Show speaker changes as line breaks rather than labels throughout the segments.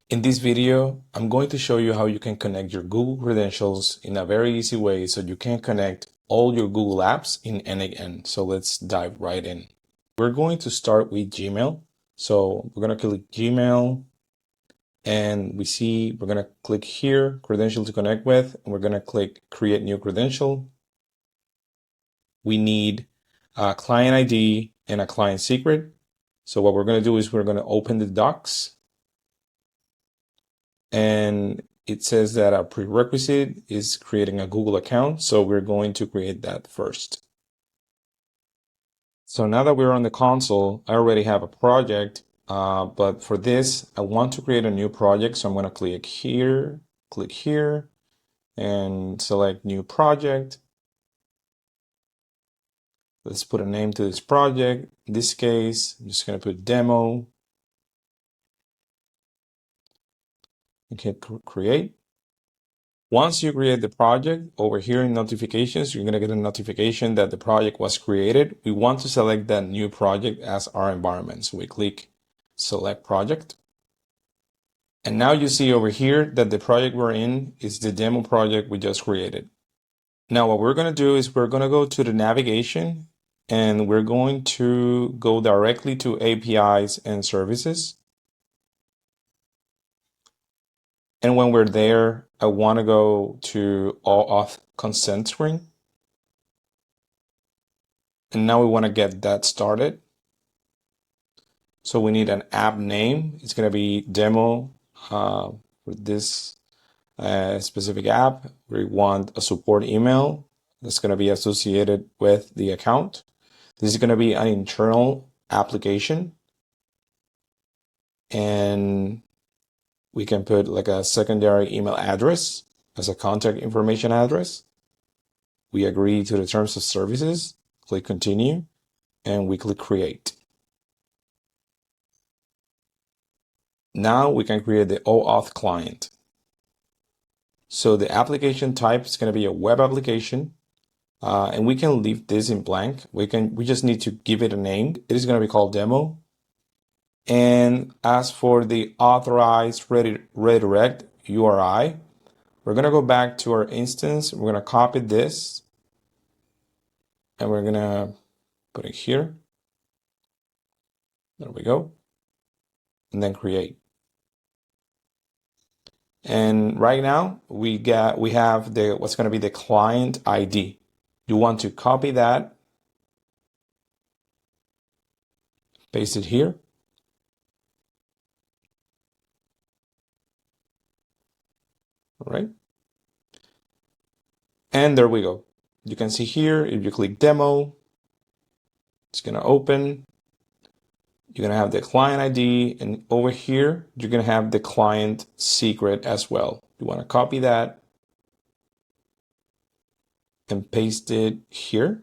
In this video, I'm going to show you how you can connect your Google credentials in a very easy way so you can connect all your Google apps in n8n. So let's dive right in. We're going to start with Gmail. So we're going to click Gmail and we're going to click here, credential to connect with, and we're going to click create new credential. We need a client ID and a client secret. So what we're going to do is we're going to open the docs. And it says that a prerequisite is creating a Google account. So we're going to create that first. So now that we're on the console, I already have a project, but for this, I want to create a new project. So I'm going to click here, and select new project. Let's put a name to this project. In this case, I'm just going to put demo. And hit create. Once you create the project, over here in notifications, you're going to get a notification that the project was created. We want to select that new project as our environment. So we click select project. And now you see over here that the project we're in is the demo project we just created. Now what we're going to do is we're going to go to the navigation and we're going to go directly to APIs and services. And when we're there, I want to go to OAuth consent screen. And now we want to get that started. So we need an app name. It's going to be demo for this specific app. We want a support email that's going to be associated with the account. This is going to be an internal application. And we can put like a secondary email address as a contact information address. We agree to the terms of services, click continue, and we click create. Now we can create the OAuth client. So the application type is going to be a web application, and we can leave this in blank. We just need to give it a name. It is going to be called demo. And as for the authorized redirect URI, we're going to go back to our instance. We're going to copy this and we're going to put it here. There we go. And then create. And right now we have what's going to be the client ID. You want to copy that, paste it here. All right. And there we go. You can see here, if you click demo, it's going to open. You're going to have the client ID, and over here, you're going to have the client secret as well. You want to copy that and paste it here.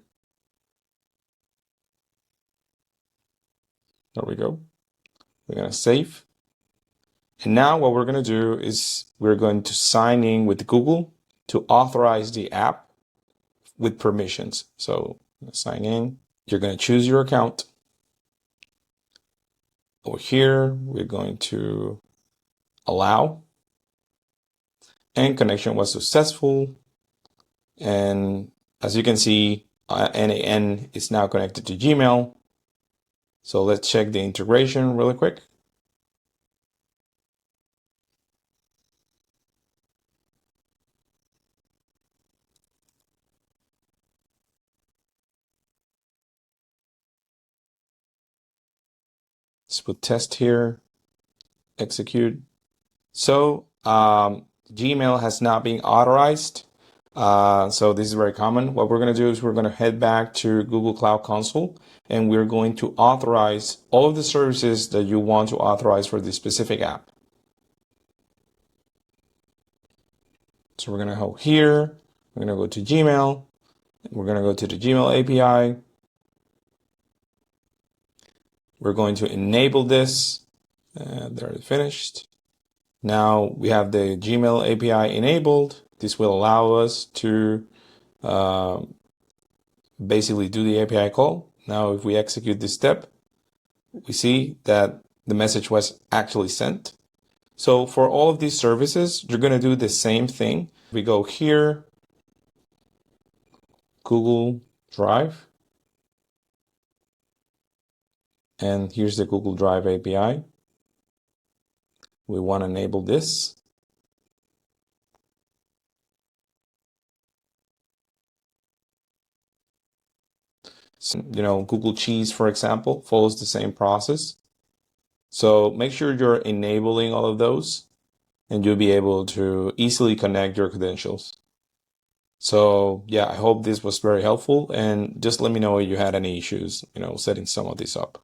There we go. We're going to save. And now what we're going to do is we're going to sign in with Google to authorize the app with permissions. So sign in. You're going to choose your account. Over here, we're going to allow. And connection was successful. And as you can see, n8n is now connected to Gmail. So let's check the integration really quick. Let's put test here, execute. So Gmail has not been authorized. So this is very common. What we're going to do is we're going to head back to Google Cloud Console and we're going to authorize all of the services that you want to authorize for this specific app. So we're going to go here, we're going to go to Gmail, we're going to go to the Gmail API. We're going to enable this. There it finished. Now we have the Gmail API enabled. This will allow us to basically do the API call. Now, if we execute this step, we see that the message was actually sent. So for all of these services, you're going to do the same thing. We go here, Google Drive, and here's the Google Drive API. We want to enable this. So, Google Cheese, for example, follows the same process. So make sure you're enabling all of those, and you'll be able to easily connect your credentials. So yeah, I hope this was very helpful, and just let me know if you had any issues, setting some of these up.